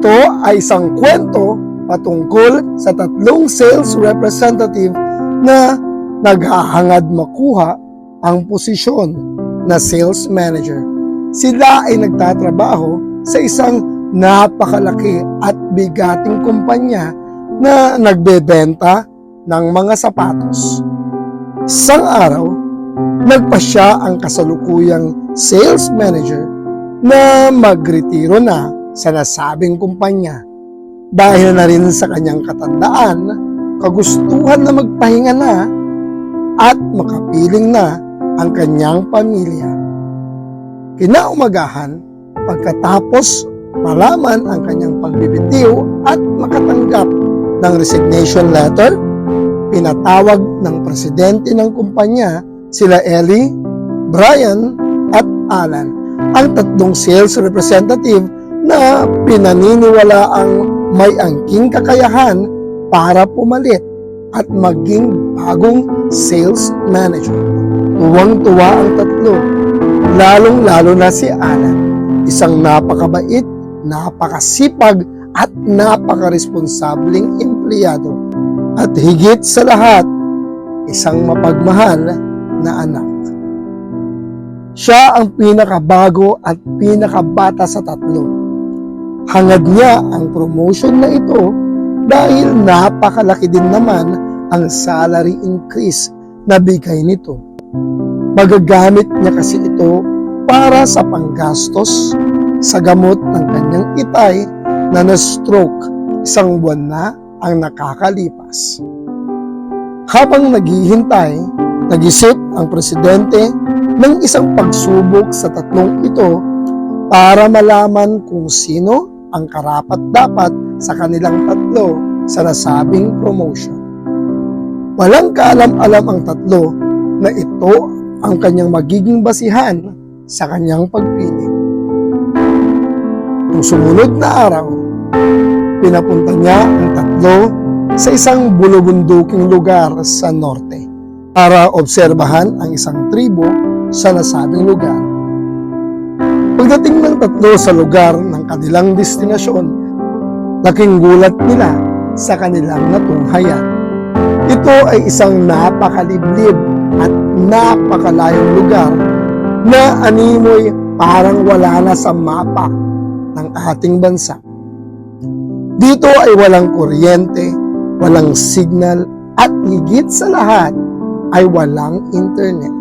Ito ay isang kwento patungkol sa tatlong sales representative na naghahangad makuha ang posisyon na sales manager. Sila ay nagtatrabaho sa isang napakalaki at bigating kumpanya na nagbebenta ng mga sapatos. Isang araw, nagpasya ang kasalukuyang sales manager na magretiro na sa nasabing kumpanya. Dahil na rin sa kanyang katandaan, kagustuhan na magpahinga na at makapiling na ang kanyang pamilya. Kinaumagahan, pagkatapos malaman ang kanyang pagbibitiw at makatanggap ng resignation letter, pinatawag ng presidente ng kumpanya sila Ellie, Brian at Alan, ang tatlong sales representative na pinaniniwala ang may angking kakayahan para pumalit at maging bagong sales manager. Tuwang-tuwa ang tatlo, lalong-lalo na si Alan, isang napakabait, napakasipag at napakaresponsabling empleyado. At higit sa lahat, isang mapagmahal na anak. Siya ang pinakabago at pinakabata sa tatlo. Hangad niya ang promotion na ito dahil napakalaki din naman ang salary increase na bigay nito. Magagamit niya kasi ito para sa panggastos sa gamot ng kanyang itay na na-stroke, isang buwan na ang nakakalipas. Habang naghihintay, nag-isip ang presidente ng isang pagsubok sa tatlong ito para malaman kung sino ang karapat-dapat sa kanilang tatlo sa nasabing promotion. Walang kaalam-alam ang tatlo na ito ang kanyang magiging basihan sa kanyang pagpili. Nung sumunod na araw, pinapunta niya ang tatlo sa isang bulubunduking lugar sa norte para obserbahan ang isang tribo sa nasabing lugar. Pagdating ng tatlo sa lugar ng kanilang destinasyon, laking gulat nila sa kanilang natunghayan. Ito ay isang napakaliblib at napakalayong lugar na animoy parang wala na sa mapa ng ating bansa. Dito ay walang kuryente, walang signal at higit sa lahat ay walang internet.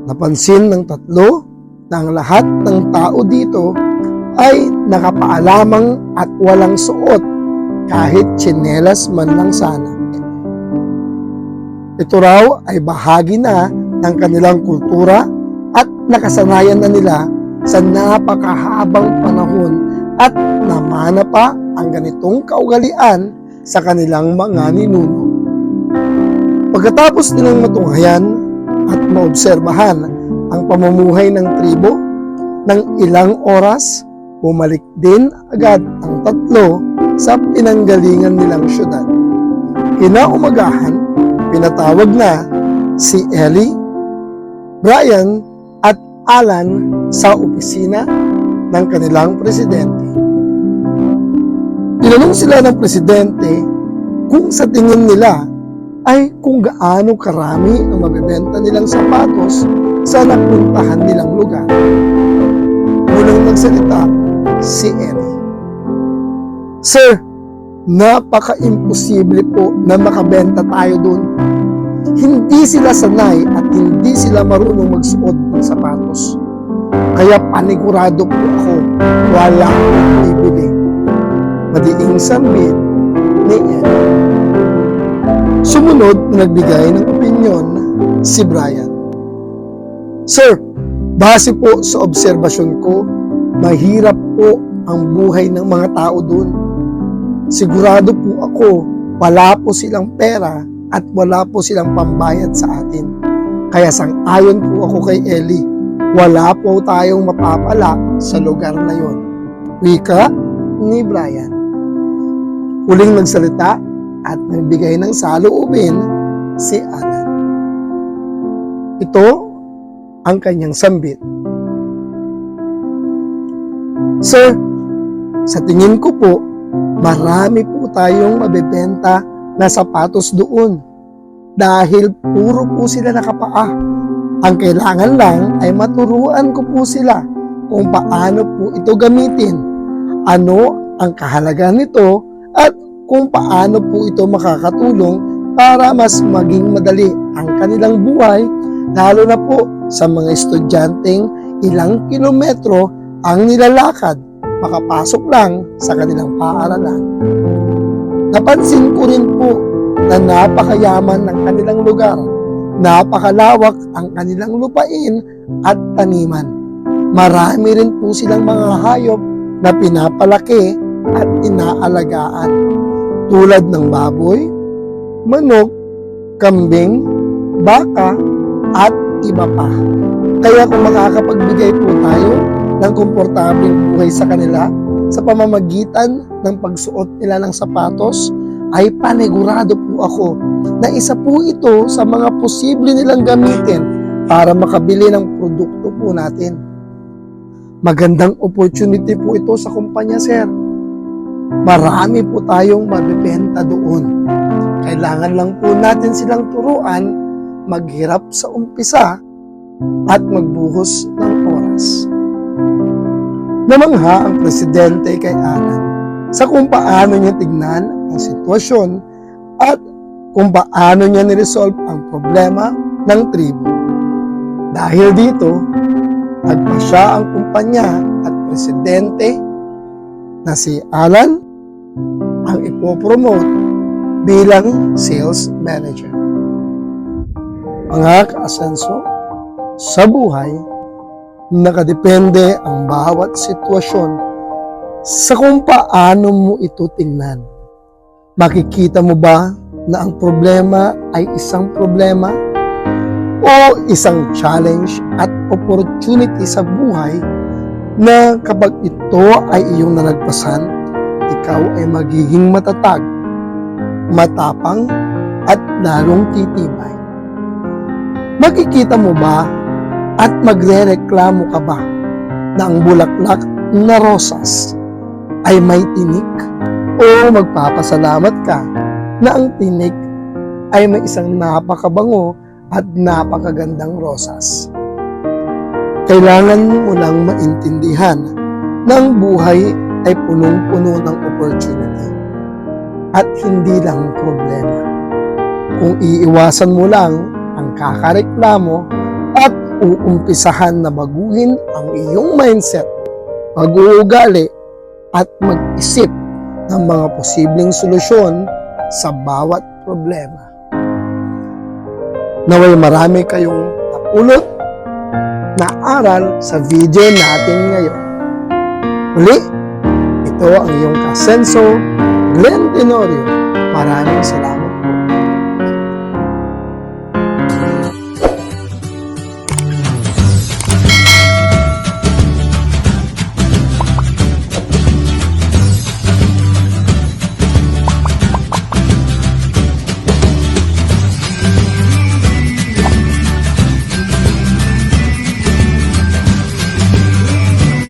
Napansin ng tatlo na ang lahat ng tao dito ay nakapaalamang at walang suot kahit tsinelas man lang sana. Ito raw ay bahagi na ng kanilang kultura at nakasanayan na nila sa napakahabang panahon at namana pa ang ganitong kaugalian sa kanilang mga ninuno. Pagkatapos nilang matunghayan at maobserbahan ang pamumuhay ng tribo, ng ilang oras, bumalik din agad ang tatlo sa pinanggalingan nilang syudad. Kinaumagahan, pinatawag na si Ellie, Brian at Alan sa opisina ng kanilang presidente. Tinanong sila ng presidente kung sa tingin nila ay kung gaano karami ang mabebenta nilang sapatos sa napuntahan nilang lugar. Unang nagsalita si Ellie. Sir, napaka-imposible po na makabenta tayo doon. Hindi sila sanay at hindi sila marunong magsuot ng sapatos. Kaya panigurado po ako, wala akong bibili. Madiing sambit ni Ellie. Sumunod na nagbigay ng opinyon si Brian. Sir, base po sa obserbasyon ko, mahirap po ang buhay ng mga tao doon. Sigurado po ako, wala po silang pera at wala po silang pambayad sa atin. Kaya sang-ayon po ako kay Ellie, wala po tayong mapapala sa lugar na yon. Wika ni Brian. Huling nagsalita at nagbigay ng saloobin si Alan. Ito ang kanyang sambit. Sir, Sa tingin ko po, marami po tayong mabebenta na sapatos doon dahil puro po sila nakapaa. Ang kailangan lang ay maturuan ko po sila kung paano po ito gamitin, ano ang kahalagan nito at kung paano po ito makakatulong para mas maging madali ang kanilang buhay, lalo na po sa mga estudyanteng ilang kilometro ang nilalakad makapasok lang sa kanilang paaralan. Napansin ko rin po na napakayaman ng kanilang lugar, napakalawak ang kanilang lupain at taniman. Marami rin po silang mga hayop na pinapalaki at inaalagaan tulad ng baboy, manok, kambing, baka at iba pa. Kaya kung makakapagbigay po tayo ng komportableng buhay sa kanila sa pamamagitan ng pagsuot nila ng sapatos, ay panigurado po ako na isa po ito sa mga posible nilang gamitin para makabili ng produkto po natin. Magandang opportunity po ito sa kumpanya, sir. Marami po tayong mabibenta doon. Kailangan lang po natin silang turuan maghirap sa umpisa at magbuhos ng oras. Namangha ang presidente kay Alan sa kung paano niya tignan ang sitwasyon at kung paano niya niresolve ang problema ng tribo. Dahil dito, nagpasya ang kumpanya at presidente na si Alan ang ipopromote bilang sales manager. Mga kaasenso, sa buhay, nakadepende ang bawat sitwasyon sa kung paano mo ito tingnan. Makikita mo ba na ang problema ay isang problema o isang challenge at opportunity sa buhay na kapag ito ay iyong nalagpasan, ikaw ay magiging matatag, matapang at lalong titibay? Makikita mo ba at magrereklamo ka ba na ang bulaklak na rosas ay may tinik o magpapasalamat ka na ang tinik ay may isang napakabango at napakagandang rosas? Kailangan mo lang maintindihan na ang buhay ay punong-puno ng opportunity at hindi lang problema. Kung iiwasan mo lang ang kakareklamo at uumpisahan na baguhin ang iyong mindset, pag-uugali at mag-isip ng mga posibleng solusyon sa bawat problema. Naway marami kayong napulot na aral sa video natin ngayon. Muli, ito ang iyong kasenso, Glenn Tenorio. Maraming salamat.